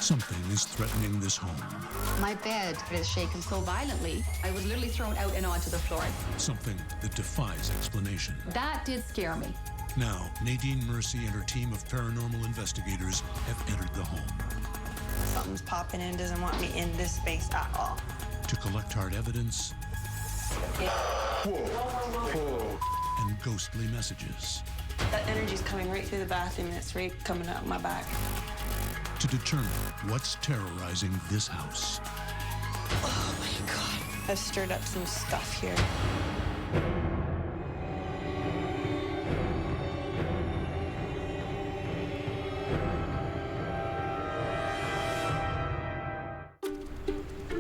Something is threatening this home. My bed is shaken so violently, I was literally thrown out and onto the floor. Something that defies explanation. That did scare me. Now, Nadine Mercy and her team of paranormal investigators have entered the home. Something's popping in, doesn't want me in this space at all. To collect hard evidence and ghostly messages. That energy's coming right through the bathroom and it's right coming out my back. To determine what's terrorizing this house. Oh my God. I've stirred up some stuff here.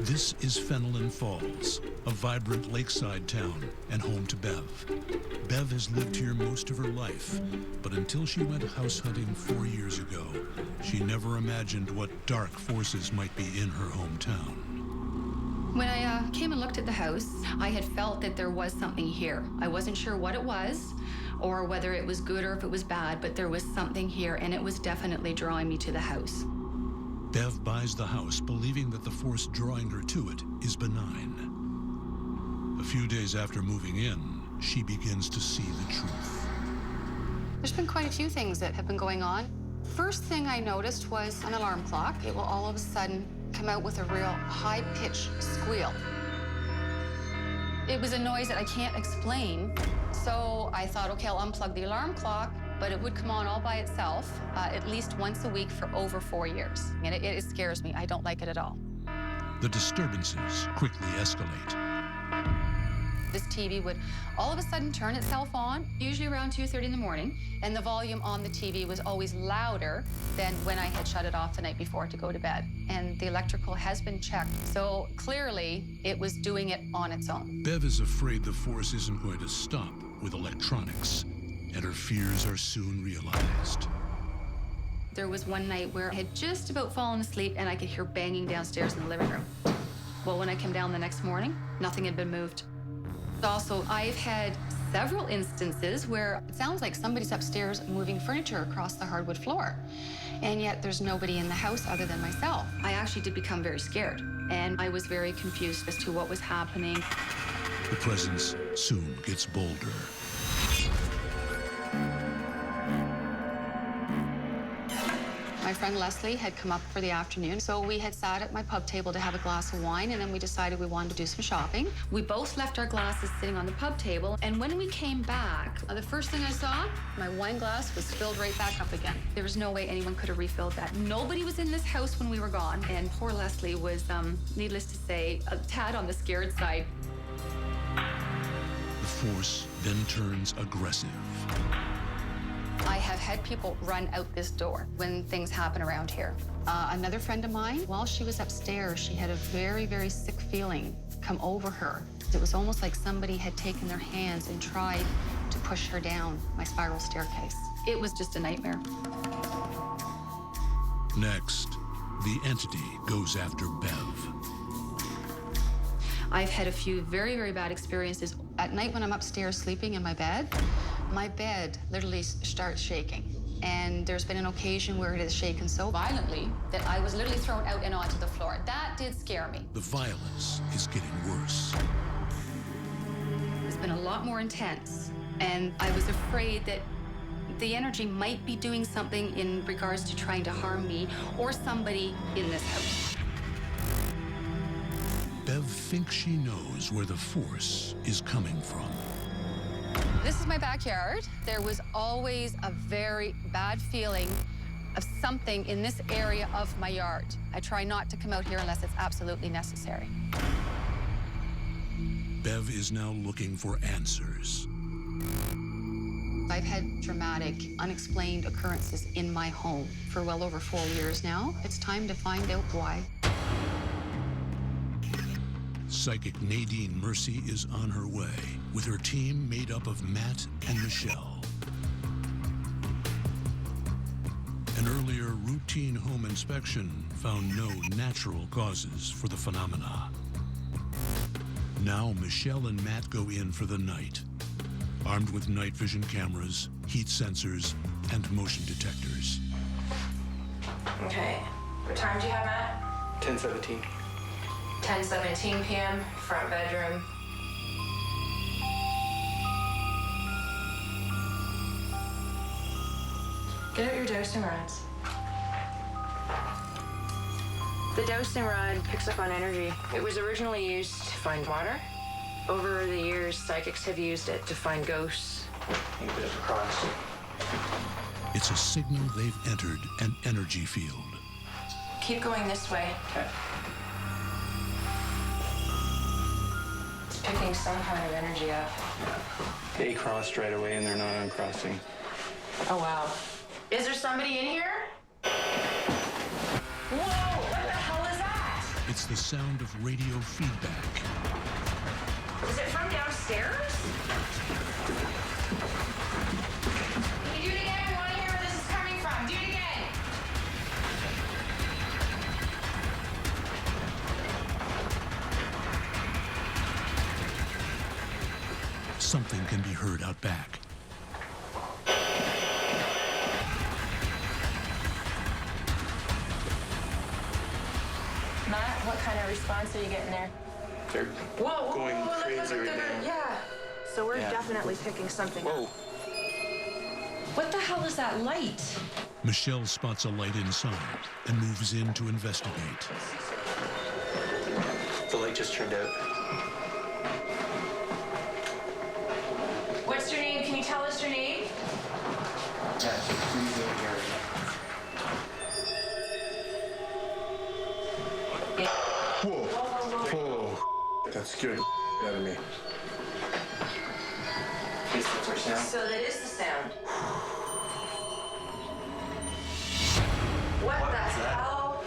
This is Fenelon Falls, a vibrant lakeside town and home to Bev. Bev has lived here most of her life, but until she went house hunting 4 years ago, she never imagined what dark forces might be in her hometown. When I came and looked at the house, I had felt that there was something here. I wasn't sure what it was or whether it was good or if it was bad, but there was something here and it was definitely drawing me to the house. Bev buys the house believing that the force drawing her to it is benign. A few days after moving in, she begins to see the truth. There's been quite a few things that have been going on. First thing I noticed was an alarm clock. It will all of a sudden come out with a real high-pitched squeal. It was a noise that I can't explain, so I thought, okay, I'll unplug the alarm clock, but it would come on all by itself at least once a week for over 4 years. And it scares me. I don't like it at all. The disturbances quickly escalate. This TV would all of a sudden turn itself on, usually around 2:30 in the morning, and the volume on the TV was always louder than when I had shut it off the night before to go to bed. And the electrical has been checked, so clearly it was doing it on its own. Bev is afraid the force isn't going to stop with electronics, and her fears are soon realized. There was one night where I had just about fallen asleep and I could hear banging downstairs in the living room. Well, when I came down the next morning, nothing had been moved. Also, I've had several instances where it sounds like somebody's upstairs moving furniture across the hardwood floor, and yet there's nobody in the house other than myself. I actually did become very scared, and I was very confused as to what was happening. The presence soon gets bolder. My friend Leslie had come up for the afternoon, so we had sat at my pub table to have a glass of wine, and then we decided we wanted to do some shopping. We both left our glasses sitting on the pub table, and when we came back, the first thing I saw, my wine glass was filled right back up again. There was no way anyone could have refilled that. Nobody was in this house when we were gone, and poor Leslie was, needless to say, a tad on the scared side. The force then turns aggressive. I have had people run out this door when things happen around here. Another friend of mine, while she was upstairs, she had a very, very sick feeling come over her. It was almost like somebody had taken their hands and tried to push her down my spiral staircase. It was just a nightmare. Next, the entity goes after Bev. I've had a few very, very bad experiences. At night when I'm upstairs sleeping in my bed literally starts shaking. And there's been an occasion where it has shaken so violently that I was literally thrown out and onto the floor. That did scare me. The violence is getting worse. It's been a lot more intense. And I was afraid that the energy might be doing something in regards to trying to harm me or somebody in this house. Bev thinks she knows where the force is coming from. This is my backyard. There was always a very bad feeling of something in this area of my yard. I try not to come out here unless it's absolutely necessary. Bev is now looking for answers. I've had dramatic, unexplained occurrences in my home for well over 4 years now. It's time to find out why. Psychic Nadine Mercy is on her way, with her team made up of Matt and Michelle. An earlier routine home inspection found no natural causes for the phenomena. Now Michelle and Matt go in for the night, armed with night vision cameras, heat sensors, and motion detectors. Okay, What time do you have, Matt? 10:17. 10:17 p.m., front bedroom. Get out your dosing rods. The dosing rod picks up on energy. It was originally used to find water. Over the years, psychics have used it to find ghosts. A bit of a cross. It's a signal they've entered an energy field. Keep going this way. Okay. It's picking some kind of energy up. They crossed right away and they're not uncrossing. Oh, wow. Is there somebody in here? Whoa! What the hell is that? It's the sound of radio feedback. Is it from downstairs? Can you do it again? I want to hear where this is coming from. Do it again. Something can be heard out back. Matt, what kind of response are you getting there? They're Whoa, going look, crazy look, right now. Yeah. So we're Yeah. definitely picking something up. Whoa. What the hell is that light? Michelle spots a light inside and moves in to investigate. The light just turned out. What's your name? Can you tell us your name? Yeah, it's freezing in here. Whoa. Whoa. That scared the out of me. Is that our sound? So that is the sound. What the hell?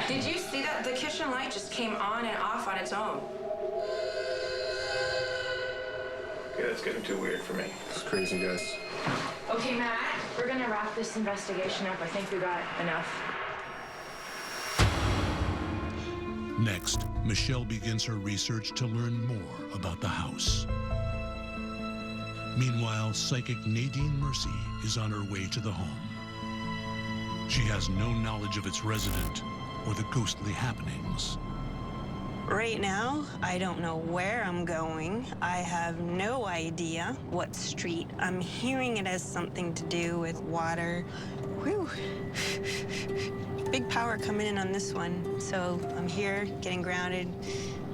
Did you see that? The kitchen light just came on and off on its own. Okay, that's getting too weird for me. It's crazy, guys. Okay, Matt, we're gonna wrap this investigation up. I think we got enough. Next, Michelle begins her research to learn more about the house. Meanwhile, psychic Nadine Mercy is on her way to the home. She has no knowledge of its resident or the ghostly happenings. Right now, I don't know where I'm going. I have no idea what street. I'm hearing it has something to do with water. Whew. Big power coming in on this one. So I'm here, getting grounded,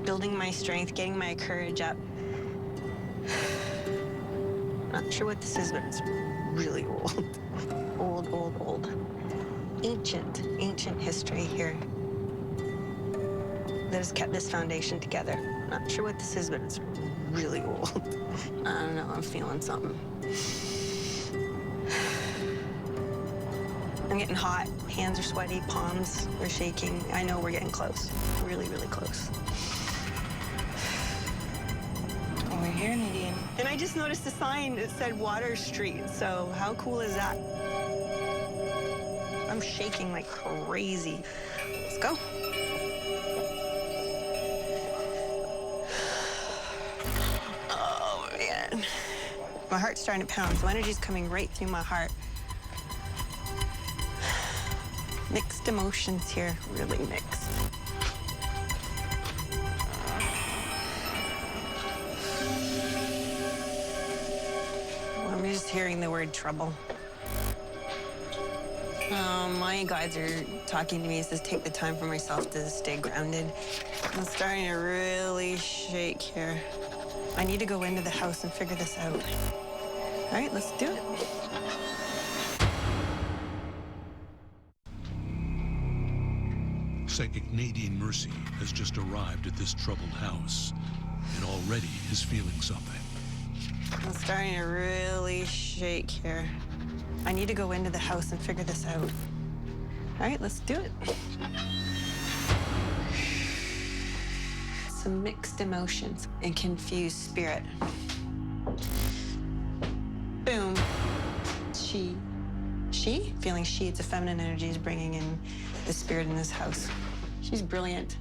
building my strength, getting my courage up. Not sure what this is, but it's really old. Old. Ancient history here that has kept this foundation together. Not sure what this is, but it's really old. I don't know, I'm feeling something. I'm getting hot, hands are sweaty, palms are shaking. I know we're getting close, really close. Oh, we're here, Nadine. And I just noticed a sign that said Water Street, so how cool is that? I'm shaking like crazy. Let's go. Oh, man. My heart's starting to pound, so energy's coming right through my heart. Mixed emotions here, really mixed. I'm just hearing the word trouble. My guides are talking to me. It says take the time for myself to stay grounded. I'm starting to really shake here. I need to go into the house and figure this out. All right, let's do it. Psychic Nadine Mercy has just arrived at this troubled house and already is feeling something. I'm starting to really shake here. I need to go into the house and figure this out. All right, let's do it. Some mixed emotions and confused spirit. Boom. She? Feeling she, it's a feminine energy is bringing in the spirit in this house. She's brilliant.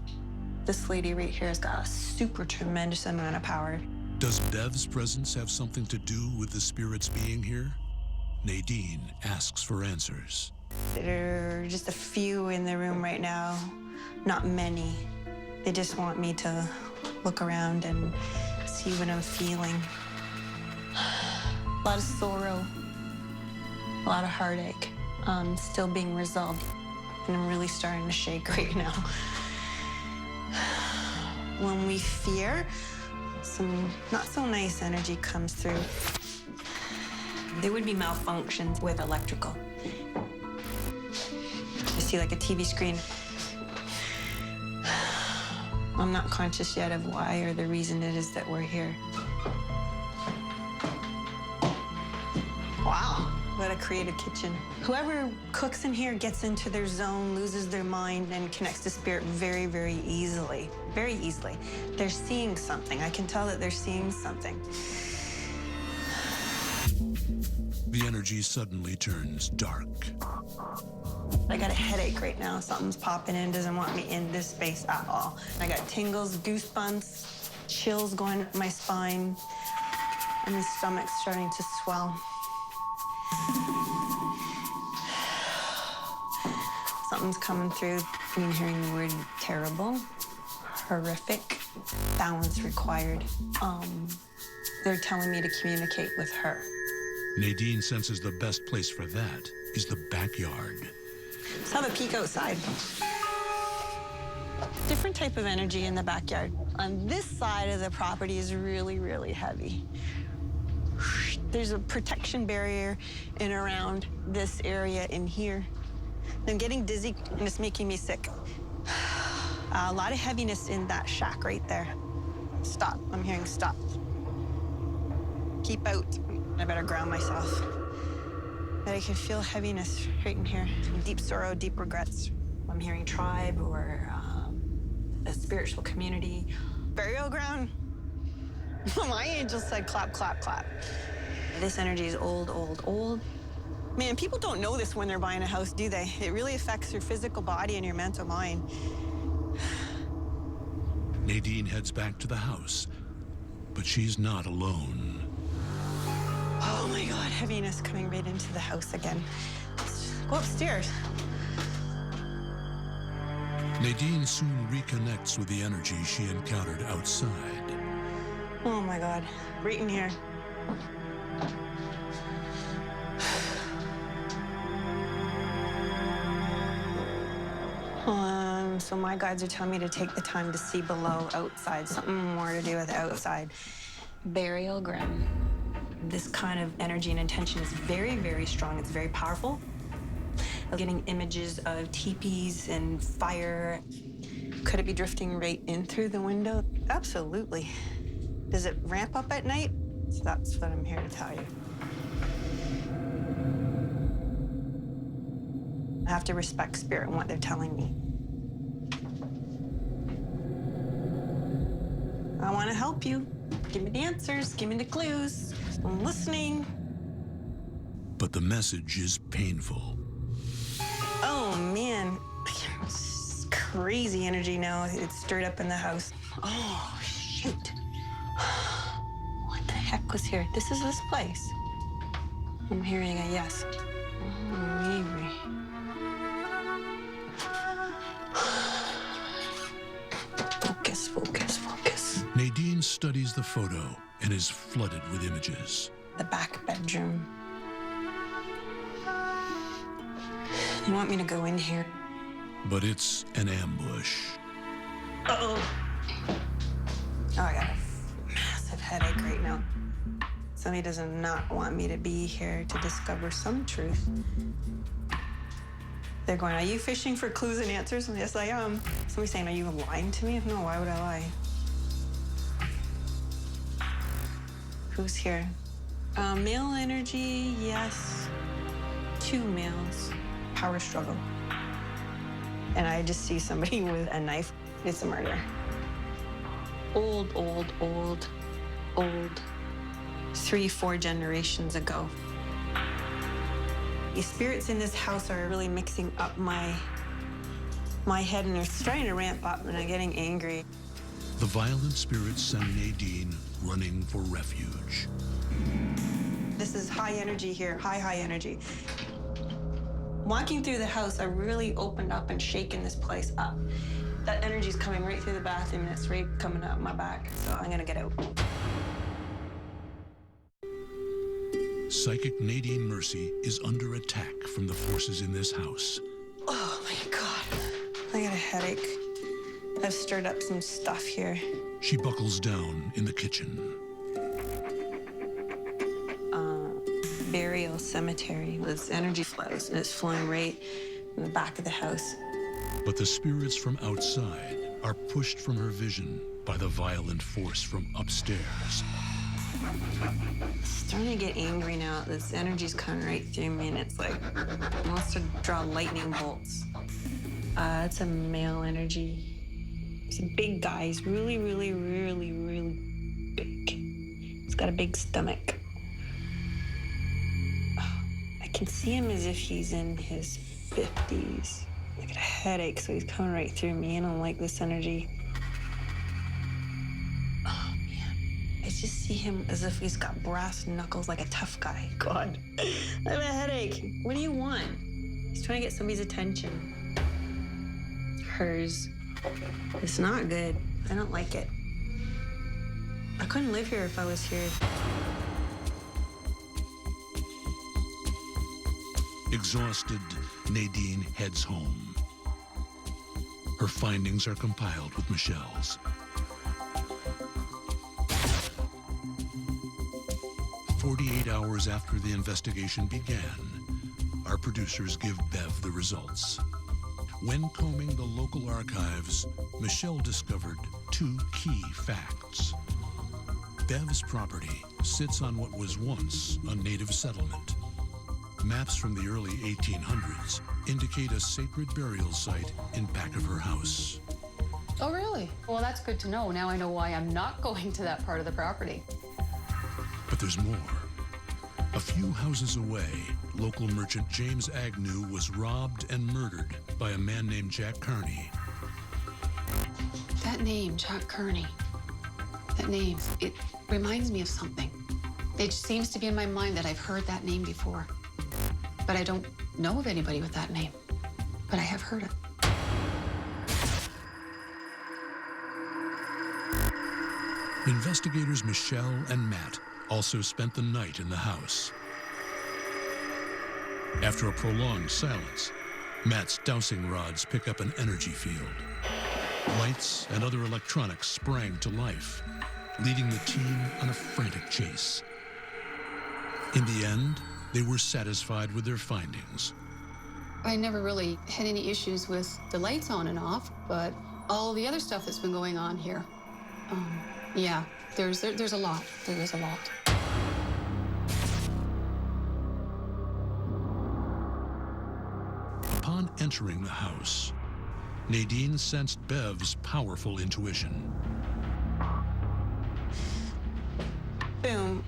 This lady right here has got a super tremendous amount of power. Does Bev's presence have something to do with the spirits being here? Nadine asks for answers. There are just a few in the room right now, not many. They just want me to look around and see what I'm feeling. A lot of sorrow, a lot of heartache, still being resolved. And I'm really starting to shake right now. When we fear, some not so nice energy comes through. There would be malfunctions with electrical. I see like a TV screen. I'm not conscious yet of why or the reason it is that we're here. Wow, what a creative kitchen. Whoever cooks in here gets into their zone, loses their mind, and connects to spirit very, very easily. Very easily. They're seeing something. I can tell that they're seeing something. The energy suddenly turns dark. I got a headache right now. Something's popping in, doesn't want me in this space at all. I got tingles, goosebumps, chills going up my spine, and the stomach's starting to swell. Something's coming through. I'm hearing the word terrible, horrific, balance required. They're telling me to communicate with her. Nadine senses the best place for that is the backyard. Let's have a peek outside. Different type of energy in the backyard. On this side of the property is really, really heavy. There's a protection barrier in around this area in here. I'm getting dizzy and it's making me sick. A lot of heaviness in that shack right there. Stop, I'm hearing stop. Keep out. I better ground myself. But I can feel heaviness right in here. Deep sorrow, deep regrets. I'm hearing tribe or a spiritual community. Burial ground. My angel said clap, clap, clap. This energy is old, old, old. Man, people don't know this when they're buying a house, do they? It really affects your physical body and your mental mind. Nadine heads back to the house, but she's not alone. Oh my God, heaviness coming right into the house again. Let's go upstairs. Nadine soon reconnects with the energy she encountered outside. Oh my God, right in here. So my guides are telling me to take the time to see below, outside, something more to do with outside. Burial ground. This kind of energy and intention is very, very strong. It's very powerful. I'm getting images of teepees and fire. Could it be drifting right in through the window? Absolutely. Does it ramp up at night? So that's what I'm here to tell you. I have to respect spirit and what they're telling me. I want to help you. Give me the answers, give me the clues. I'm listening. But the message is painful. Oh, man. It's crazy energy now. It's stirred up in the house. Oh, shoot. What the heck was here? This is this place. I'm hearing a yes. Oh, maybe. Focus, focus, focus. Nadine studies the photo and is flooded with images. The back bedroom. You want me to go in here? But it's an ambush. Uh-oh. Oh, I got a massive headache right now. Somebody does not want me to be here to discover some truth. They're going, are you fishing for clues and answers? And yes, I am. Somebody's saying, are you lying to me? No, why would I lie? Who's here? Male energy, yes. 2 males. Power struggle. And I just see somebody with a knife. It's a murder. Old, old, old, old. 3-4 generations ago. The spirits in this house are really mixing up my head, and they're starting to ramp up, and I'm getting angry. The violent spirits send Nadine running for refuge. This is high energy here, high energy. Walking through the house, I really opened up and shaken this place up. That energy's coming right through the bathroom, and it's right coming up my back, so I'm gonna get out. Psychic Nadine Mercy is under attack from the forces in this house. Oh my God, I got a headache. I've stirred up some stuff here. She buckles down in the kitchen. Burial cemetery. This energy flows, and it's flowing right in the back of the house. But the spirits from outside are pushed from her vision by the violent force from upstairs. It's starting to get angry now. This energy's coming right through me, and it's like, it wants to draw lightning bolts. It's a male energy. He's a big guy. He's really, really, really, really big. He's got a big stomach. I can see him as if he's in his 50s. I got a headache, so he's coming right through me. I don't like this energy. Oh, man. I just see him as if he's got brass knuckles like a tough guy. God, I have a headache. What do you want? He's trying to get somebody's attention. Hers. It's not good. I don't like it. I couldn't live here if I was here. Exhausted, Nadine heads home. Her findings are compiled with Michelle's. 48 hours after the investigation began, our producers give Bev the results. When combing the local archives, Michelle discovered two key facts. Bev's property sits on what was once a native settlement. Maps from the early 1800s indicate a sacred burial site in back of her house. Oh, really? Well, that's good to know. Now I know why I'm not going to that part of the property. But there's more. A few houses away, local merchant James Agnew was robbed and murdered by a man named Jack Carney. That name, Jack Kearney, that name, it reminds me of something. It seems to be in my mind that I've heard that name before. But I don't know of anybody with that name. But I have heard it. Investigators Michelle and Matt also spent the night in the house. After a prolonged silence, Matt's dowsing rods pick up an energy field. Lights and other electronics sprang to life, leading the team on a frantic chase. In the end, they were satisfied with their findings. I never really had any issues with the lights on and off, but all the other stuff that's been going on here, yeah, there's a lot. There is a lot. Upon entering the house, Nadine sensed Bev's powerful intuition. Boom.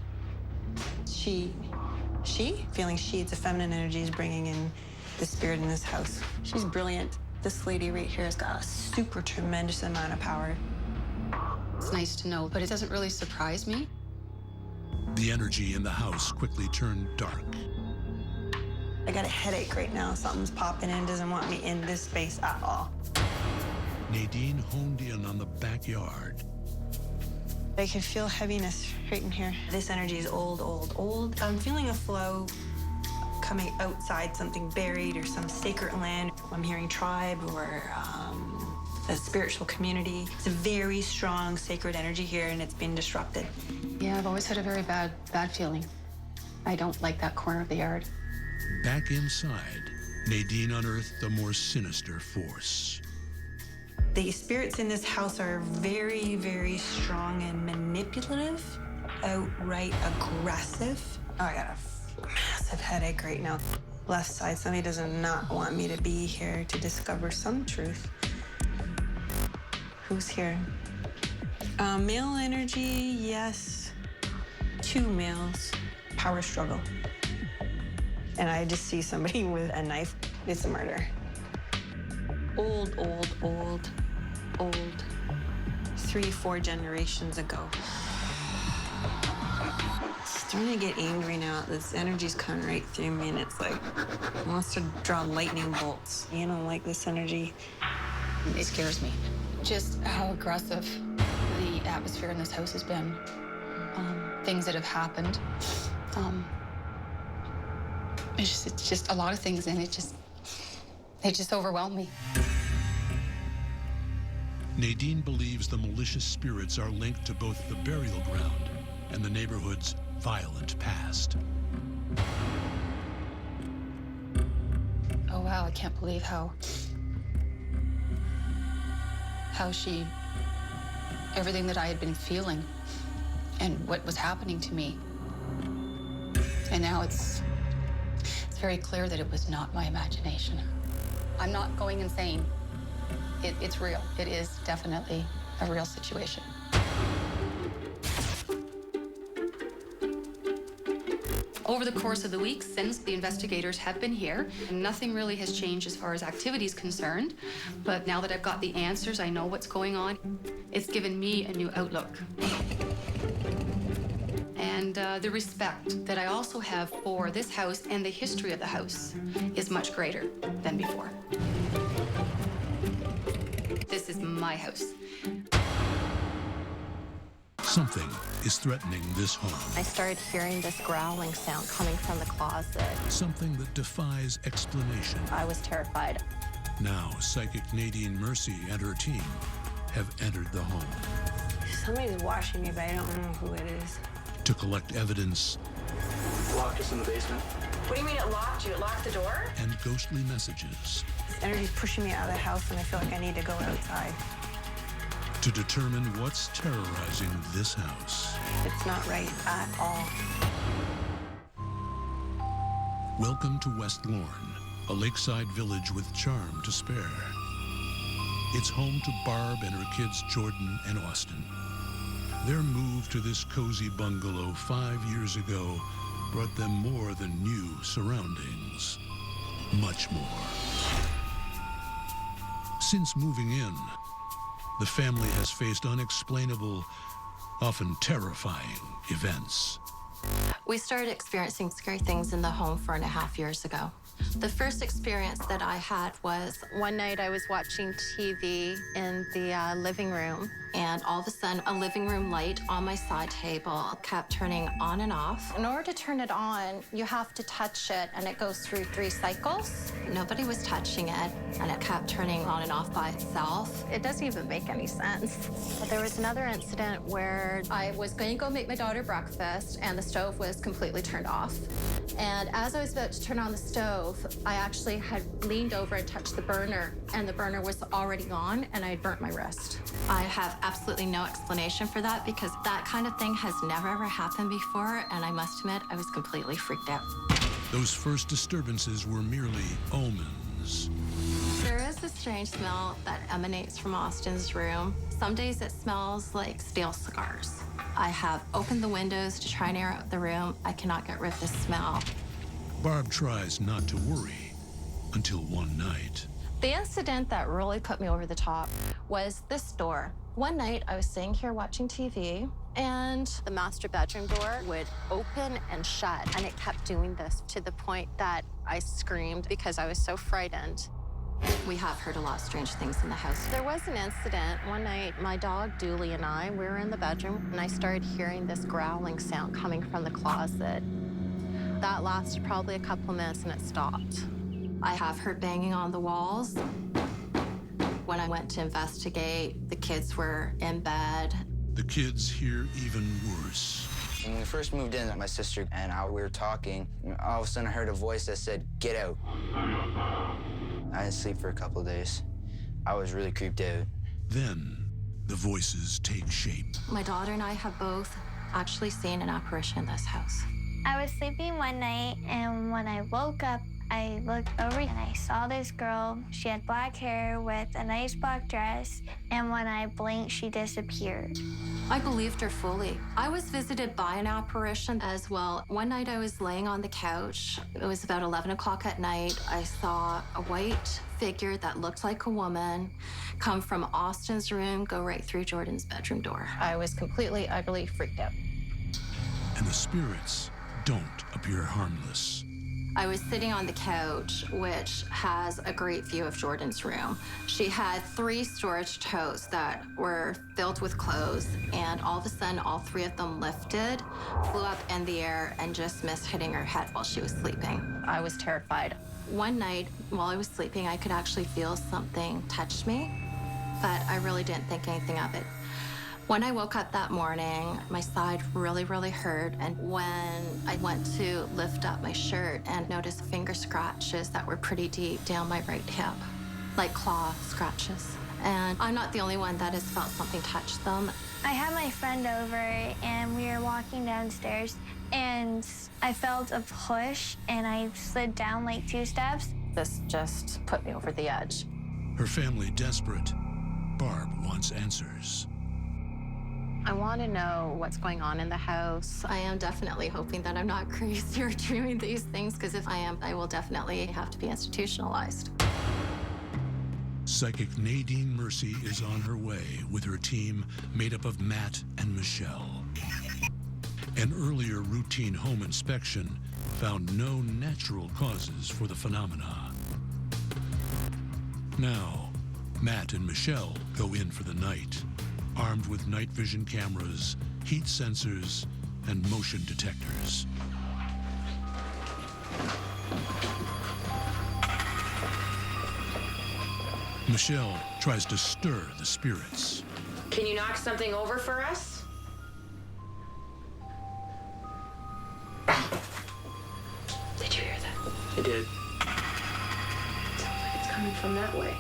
Feeling it's a feminine energy is bringing in the spirit in this house. She's brilliant. This lady right here has got a super tremendous amount of power. It's nice to know, but it doesn't really surprise me. The energy in the house quickly turned dark. I got a headache right now. Something's popping in, doesn't want me in this space at all. Nadine honed in on the backyard. I can feel heaviness right in here. This energy is old, old, old. I'm feeling a flow coming outside, something buried or some sacred land. I'm hearing tribe or a spiritual community. It's a very strong sacred energy here, and it's been disrupted. Yeah, I've always had a very bad feeling. I don't like that corner of the yard. Back inside, Nadine unearthed a more sinister force. The spirits in this house are very, very strong and manipulative, outright aggressive. Oh, I got a massive headache right now. Left side, somebody does not want me to be here to discover some truth. Who's here? Male energy, yes. 2 males. Power struggle. And I just see somebody with a knife. It's a murder. Old, old, old, old. 3, 4 generations ago. Starting to get angry now. This energy's coming right through me, and it's like it wants to draw lightning bolts. You know, like this energy. It scares me. Just how aggressive the atmosphere in this house has been. Things that have happened. It's just a lot of things, and it just overwhelmed me. Nadine believes the malicious spirits are linked to both the burial ground and the neighborhood's violent past. Oh, wow, I can't believe how everything that I had been feeling and what was happening to me. And now it's very clear that it was not my imagination. I'm not going insane. It's real. It is definitely a real situation. Over the course of the week since the investigators have been here, nothing really has changed as far as activity is concerned. But now that I've got the answers, I know what's going on. It's given me a new outlook. And the respect that I also have for this house and the history of the house is much greater than before. This is my house. Something is threatening this home. I started hearing this growling sound coming from the closet. Something that defies explanation. I was terrified. Now, psychic Nadine Mercy and her team have entered the home Somebody's watching me, but I don't know who it is. to collect evidence Locked us in the basement. What do you mean it locked you? It locked the door? and ghostly messages This energy's pushing me out of the house, and I feel like I need to go outside. to determine what's terrorizing this house. It's not right at all. Welcome to West Lorne, a lakeside village with charm to spare. It's home to Barb and her kids Jordan and Austin. Their move to this cozy bungalow 5 years ago brought them more than new surroundings. Much more. Since moving in, the family has faced unexplainable, often terrifying events. We started experiencing scary things in the home 4.5 years ago. The first experience that I had was one night I was watching TV in the living room, and all of a sudden a living room light on my side table kept turning on and off. In order to turn it on, you have to touch it, and it goes through 3 cycles. Nobody was touching it, and it kept turning on and off by itself. It doesn't even make any sense. But there was another incident where I was going to go make my daughter breakfast, and the stove was completely turned off. And as I was about to turn on the stove, I actually had leaned over and touched the burner, and the burner was already on, and I had burnt my wrist. I have absolutely no explanation for that because that kind of thing has never ever happened before, and I must admit, I was completely freaked out. Those first disturbances were merely omens. There is a strange smell that emanates from Austin's room. Some days it smells like stale cigars. I have opened the windows to try and air out the room. I cannot get rid of the smell. Barb tries not to worry until one night. The incident that really put me over the top was this door. One night, I was sitting here watching TV, and the master bedroom door would open and shut, and it kept doing this to the point that I screamed because I was so frightened. We have heard a lot of strange things in the house. There was an incident one night, my dog Dooley and I, we were in the bedroom, and I started hearing this growling sound coming from the closet. That lasted probably a couple of minutes, and it stopped. I have heard banging on the walls. When I went to investigate, the kids were in bed. The kids hear even worse. When we first moved in, my sister and I, we were talking, and all of a sudden I heard a voice that said, "Get out." I didn't sleep for a couple of days. I was really creeped out. Then the voices take shape. My daughter and I have both actually seen an apparition in this house. I was sleeping one night, and when I woke up, I looked over and I saw this girl. She had black hair with a nice black dress, and when I blinked, she disappeared. I believed her fully. I was visited by an apparition as well. One night I was laying on the couch. It was about 11 o'clock at night. I saw a white figure that looked like a woman come from Austin's room, go right through Jordan's bedroom door. I was completely, utterly freaked out. And the the spirits don't appear harmless. I was sitting on the couch, which has a great view of Jordan's room. She had 3 storage totes that were filled with clothes, and all of a sudden, all 3 of them lifted, flew up in the air, and just missed hitting her head while she was sleeping. I was terrified. One night, while I was sleeping, I could actually feel something touch me, but I really didn't think anything of it. When I woke up that morning, my side really, really hurt. And when I went to lift up my shirt and noticed finger scratches that were pretty deep down my right hip, like claw scratches. And I'm not the only one that has felt something touch them. I had my friend over and we were walking downstairs and I felt a push and I slid down like 2 steps. This just put me over the edge. Her family desperate, Barb wants answers. I want to know what's going on in the house. I am definitely hoping that I'm not crazy or dreaming these things, because if I am, I will definitely have to be institutionalized. Psychic Nadine Mercy is on her way with her team made up of Matt and Michelle. An earlier routine home inspection found no natural causes for the phenomena. Now, Matt and Michelle go in for the night, armed with night vision cameras, heat sensors, and motion detectors. Michelle tries to stir the spirits. Can you knock something over for us? Did you hear that? I did. Sounds like it's coming from that way.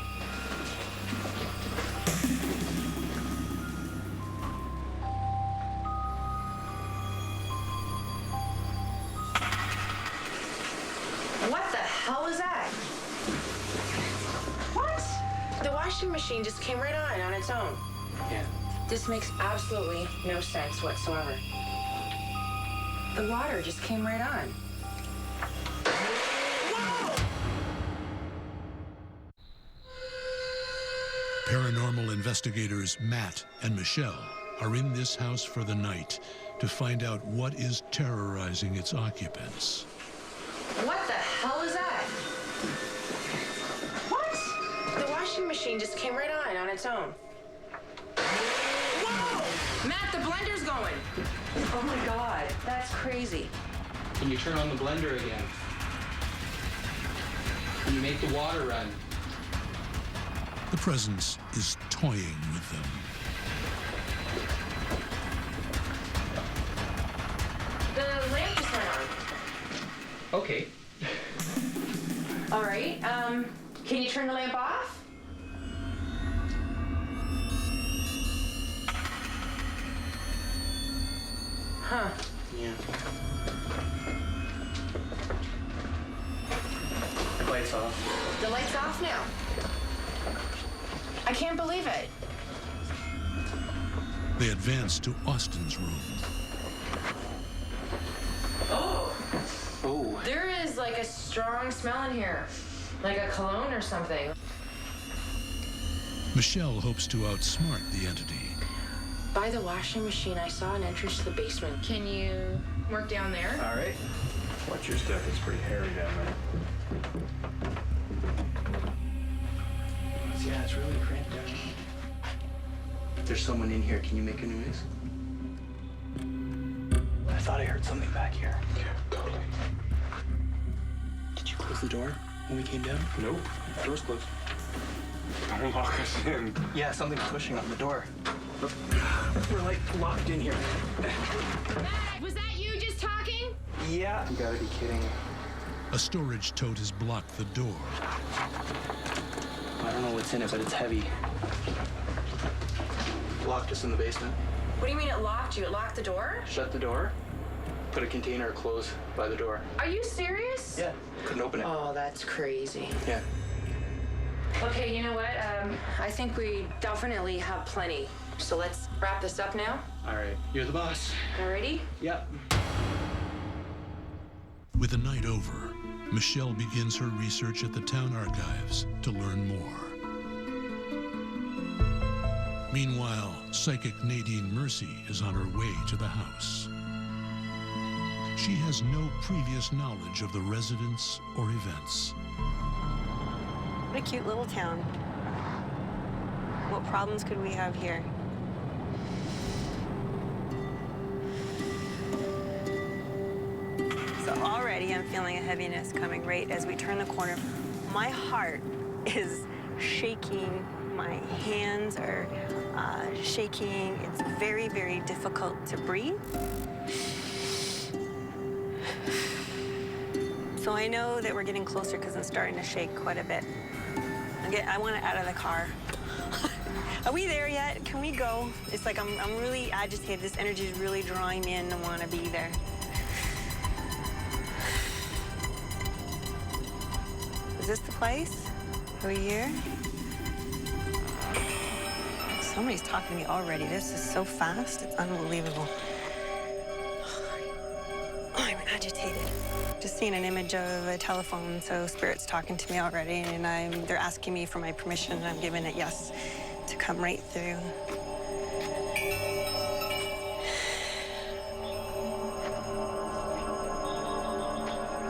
What the hell is that? What? The washing machine just came right on its own. Yeah. This makes absolutely no sense whatsoever. The water just came right on. Paranormal investigators Matt and Michelle are in this house for the night to find out what is terrorizing its occupants. What the hell is that? What? The washing machine just came right on its own. Whoa! Matt, the blender's going. Oh my God, that's crazy. Can you turn on the blender again? Can you make the water run? The presence is toying with them. The lamp just went on. Okay. All right, can you turn the lamp off? Huh. Yeah. The light's off. The light's off now. I can't believe it. They advance to Austin's room. Oh, Oh. there is like a strong smell in here. Like a cologne or something. Michelle hopes to outsmart the entity. By the washing machine, I saw an entrance to the basement. Can you work down there? All right. Watch your step, it's pretty hairy down there. Yeah, it's really cramped down here. There's someone in here. Can you make a noise? I thought I heard something back here. Yeah, totally. Did you close the door when we came down? Nope, door's closed. Don't lock us in. Yeah, something's pushing on the door. We're like locked in here. Matt, was that you just talking? Yeah. You gotta be kidding. A storage tote has blocked the door. I don't know what's in it, but it's heavy. Locked us in the basement. What do you mean it locked you? It locked the door? Shut the door. Put a container of clothes by the door. Are you serious? Yeah. Couldn't open it. Oh, that's crazy. Yeah. Okay, you know what? I think we definitely have plenty. So let's wrap this up now. All right. You're the boss. Alrighty? Yep. With the night over, Michelle begins her research at the town archives to learn more. Meanwhile, psychic Nadine Mercy is on her way to the house. She has no previous knowledge of the residents or events. What a cute little town. What problems could we have here? So already I'm feeling a heaviness coming right as we turn the corner. My heart is shaking. My hands are shaking. It's very, very difficult to breathe. So I know that we're getting closer because I'm starting to shake quite a bit. I want it out of the car. Are we there yet? Can we go? It's like I'm really agitated. This energy is really drawing me in. I want to be there. Is this the place? Are we here? Somebody's talking to me already. This is so fast. It's unbelievable. I'm agitated. Just seeing an image of a telephone, so Spirit's talking to me already, and they're asking me for my permission, and I'm giving it yes to come right through.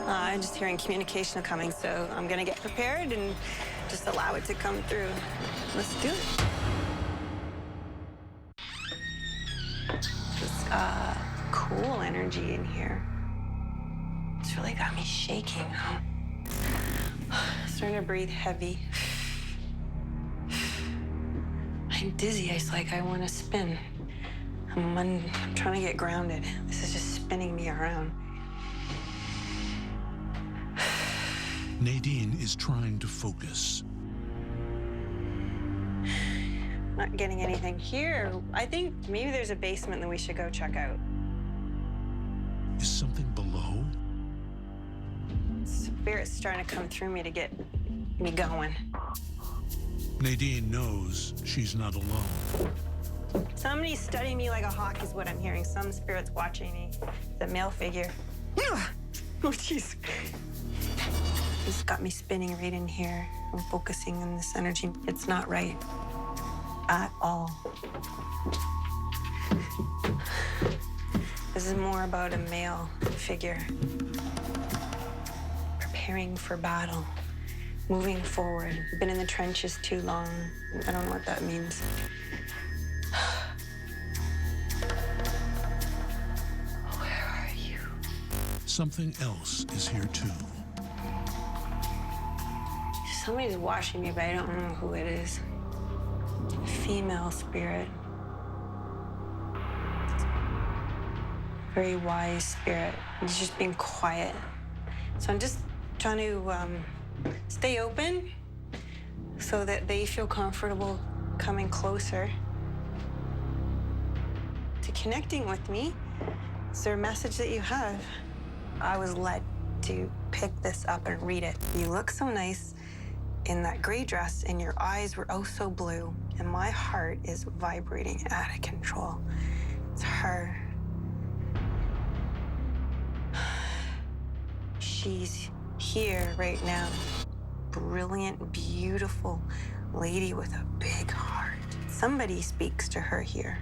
I'm just hearing communication coming, so I'm gonna get prepared and just allow it to come through. Let's do it. This cool energy in here. It's really got me shaking. Starting to breathe heavy. I'm dizzy. It's like I want to spin. I'm trying to get grounded. This is just spinning me around. Nadine is trying to focus. Not getting anything here. I think maybe there's a basement that we should go check out. Is something below? Spirit's starting to come through me to get me going. Nadine knows she's not alone. Somebody's studying me like a hawk is what I'm hearing. Some spirit's watching me. The male figure. Oh, jeez. This got me spinning right in here. I'm focusing on this energy. It's not right at all. This is more about a male figure. Preparing for battle. Moving forward. Been in the trenches too long. I don't know what that means. Where are you? Something else is here too. Somebody's watching me, but I don't know who it is. Female spirit. Very wise spirit. He's just being quiet. So I'm just trying to stay open so that they feel comfortable coming closer to connecting with me. Is there a message that you have? I was led to pick this up and read it. You look so nice in that gray dress, and your eyes were oh so blue, and my heart is vibrating out of control. It's her. She's here right now. Brilliant, beautiful lady with a big heart. Somebody speaks to her here.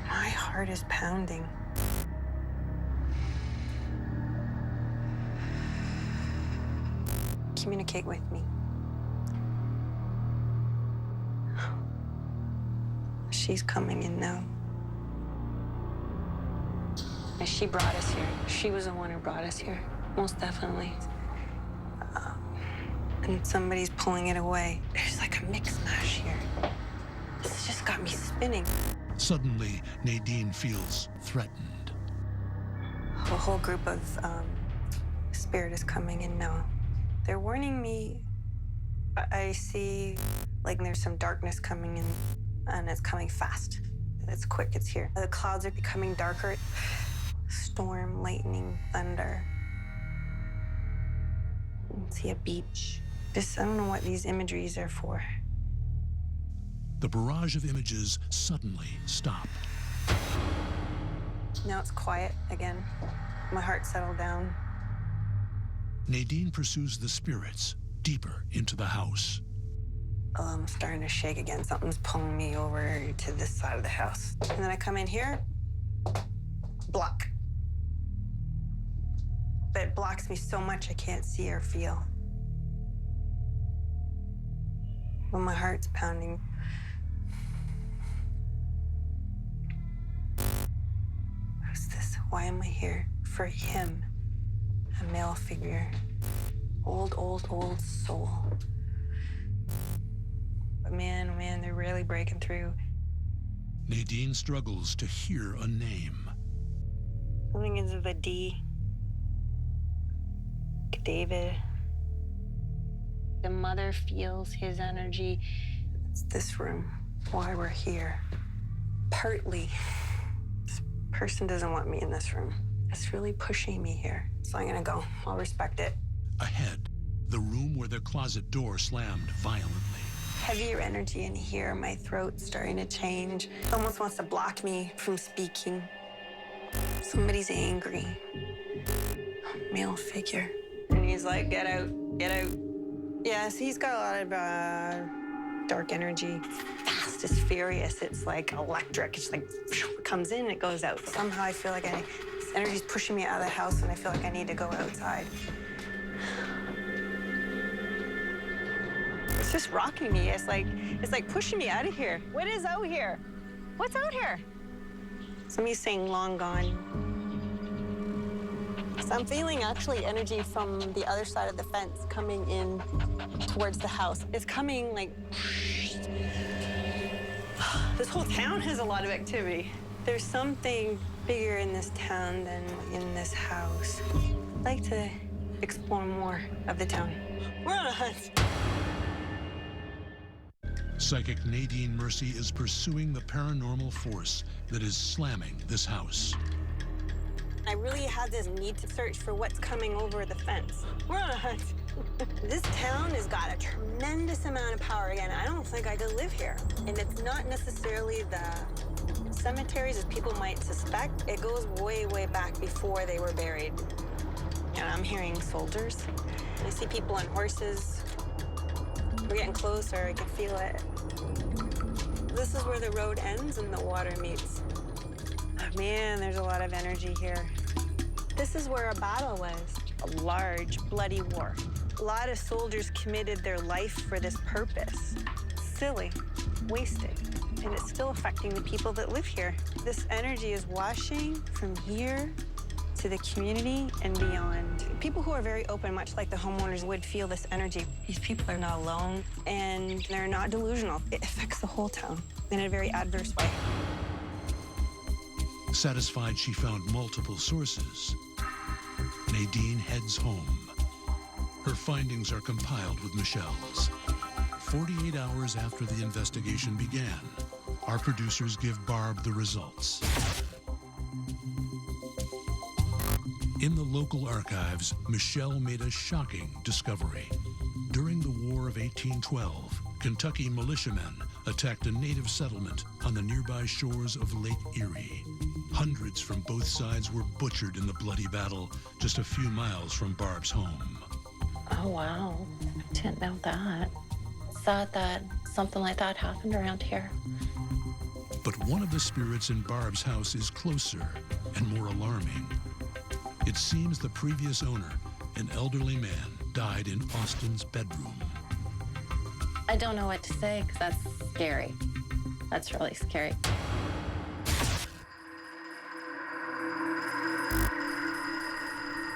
My heart is pounding. Communicate with me. She's coming in now. And she brought us here. She was the one who brought us here, most definitely. And somebody's pulling it away. There's like a mix mash here. This just got me spinning. Suddenly, Nadine feels threatened. A whole group of spirit is coming in now. They're warning me. I see like there's some darkness coming in, and it's coming fast. It's quick, it's here. The clouds are becoming darker. Storm, lightning, thunder. I see a beach. I don't know what these imageries are for. The barrage of images suddenly stop. Now it's quiet again. My heart settled down. Nadine pursues the spirits deeper into the house. Oh, I'm starting to shake again. Something's pulling me over to this side of the house. And then I come in here, block. that blocks me so much I can't see or feel. When my heart's pounding. Who's this? Why am I here? For him. A male figure. Old soul. But man, oh man, they're really breaking through. Nadine struggles to hear a name. Something is with a D. David. The mother feels his energy. It's this room, why we're here. Partly, this person doesn't want me in this room. It's really pushing me here. So I'm gonna go. I'll respect it. Ahead, the room where the closet door slammed violently. Heavier energy in here. My throat's starting to change. It almost wants to block me from speaking. Somebody's angry. Male figure. And he's like, get out, get out. Yes, he's got a lot of dark energy. Fast, it's furious. It's like electric. It's like, it comes in, it goes out. Somehow I feel like this energy's pushing me out of the house and I feel like I need to go outside. It's just rocking me. It's like pushing me out of here. What is out here? What's out here? Somebody's saying long gone. So I'm feeling actually energy from the other side of the fence coming in towards the house. It's coming like, this whole town has a lot of activity. There's something bigger in this town than in this house. I'd like to explore more of the town. We're on a hunt. Psychic Nadine Mercy is pursuing the paranormal force that is slamming this house. I really had this need to search for what's coming over the fence. We're on a hunt. This town has got a tremendous amount of power again. I don't think I could live here. And it's not necessarily the cemeteries as people might suspect. It goes way, way back before they were buried. And I'm hearing soldiers. I see people on horses. We're getting closer, I can feel it. This is where the road ends and the water meets. Oh, man, there's a lot of energy here. This is where a battle was, a large, bloody war. A lot of soldiers committed their life for this purpose. Silly, wasted, and it's still affecting the people that live here. This energy is washing from here to the community and beyond. People who are very open, much like the homeowners, would feel this energy. These people are not alone, and they're not delusional. It affects the whole town in a very adverse way. Satisfied she found multiple sources, Nadine heads home. Her findings are compiled with Michelle's. 48 hours after the investigation began, our producers give Barb the results. In the local archives, Michelle made a shocking discovery. During the War of 1812, Kentucky militiamen attacked a native settlement on the nearby shores of Lake Erie. Hundreds from both sides were butchered in the bloody battle just a few miles from Barb's home. Oh, wow. I didn't know that. Sad that something like that happened around here. But one of the spirits in Barb's house is closer and more alarming. It seems the previous owner, an elderly man, died in Austin's bedroom. I don't know what to say because that's scary. That's really scary.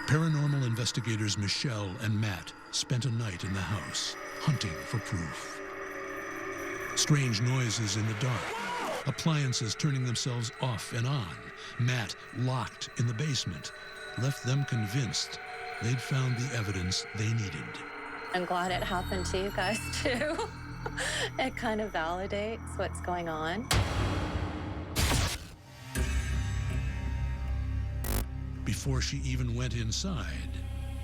Paranormal investigators Michelle and Matt spent a night in the house, hunting for proof. Strange noises in the dark, appliances turning themselves off and on, Matt locked in the basement, left them convinced they'd found the evidence they needed. I'm glad it happened to you guys, too. It kind of validates what's going on. Before she even went inside,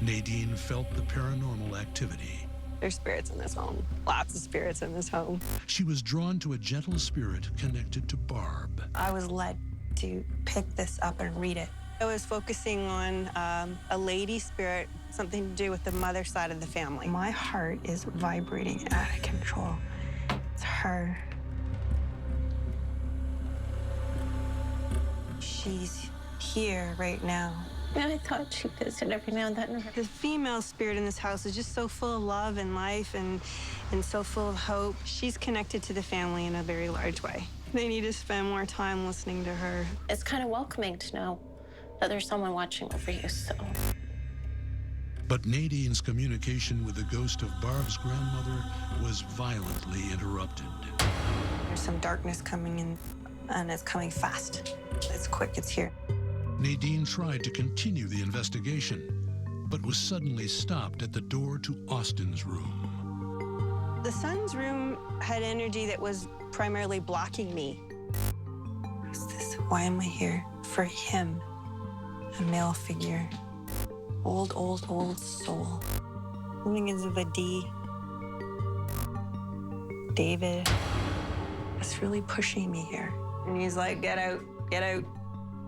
Nadine felt the paranormal activity. There's spirits in this home. Lots of spirits in this home. She was drawn to a gentle spirit connected to Barb. I was led to pick this up and read it. I was focusing on a lady spirit, something to do with the mother side of the family. My heart is vibrating out of control. It's her. She's here right now. And I thought she visited every now and then. The female spirit in this house is just so full of love and life and so full of hope. She's connected to the family in a very large way. They need to spend more time listening to her. It's kind of welcoming to know that there's someone watching over you, so. But Nadine's communication with the ghost of Barb's grandmother was violently interrupted. There's some darkness coming in, and it's coming fast. It's quick, it's here. Nadine tried to continue the investigation, but was suddenly stopped at the door to Austin's room. The son's room had energy that was primarily blocking me. What's this? Why am I here? For him, a male figure. Old, old, old soul. Something is with a D. David. It's really pushing me here. And he's like, get out, get out.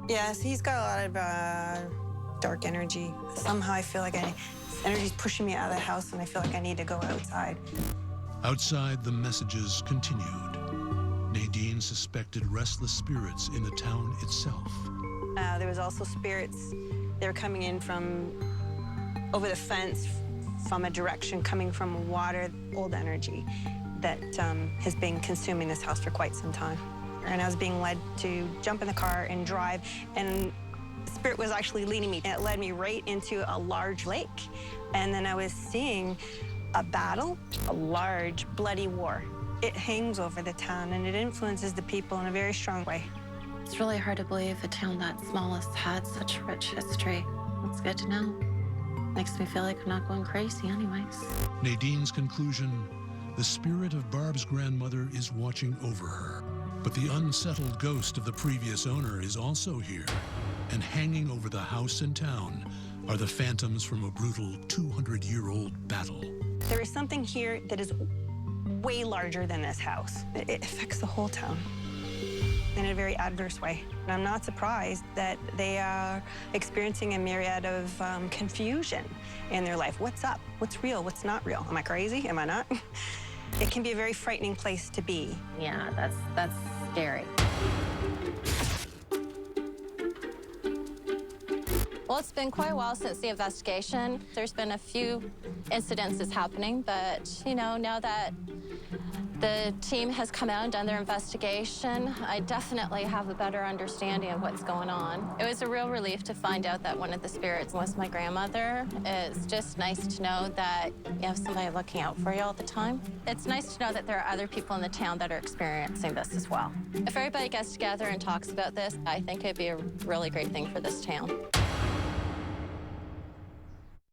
Yes, he's got a lot of dark energy. Somehow I feel like this energy's pushing me out of the house and I feel like I need to go outside. Outside, the messages continued. Nadine suspected restless spirits in the town itself. There was also spirits. They were coming in from over the fence, from a direction coming from water, old energy that has been consuming this house for quite some time. And I was being led to jump in the car and drive, and the spirit was actually leading me. And it led me right into a large lake. And then I was seeing a battle, a large, bloody war. It hangs over the town, and it influences the people in a very strong way. It's really hard to believe a town that small has had such a rich history. It's good to know. Makes me feel like I'm not going crazy anyways. Nadine's conclusion, the spirit of Barb's grandmother is watching over her. But the unsettled ghost of the previous owner is also here. And hanging over the house and town are the phantoms from a brutal 200-year-old battle. There is something here that is way larger than this house. It affects the whole town in a very adverse way. And I'm not surprised that they are experiencing a myriad of confusion in their life. What's up? What's real? What's not real? Am I crazy? Am I not? It can be a very frightening place to be. Yeah, that's scary. Well, it's been quite a while since the investigation. There's been a few incidences happening, but, now that the team has come out and done their investigation, I definitely have a better understanding of what's going on. It was a real relief to find out that one of the spirits was my grandmother. It's just nice to know that you have somebody looking out for you all the time. It's nice to know that there are other people in the town that are experiencing this as well. If everybody gets together and talks about this, I think it'd be a really great thing for this town.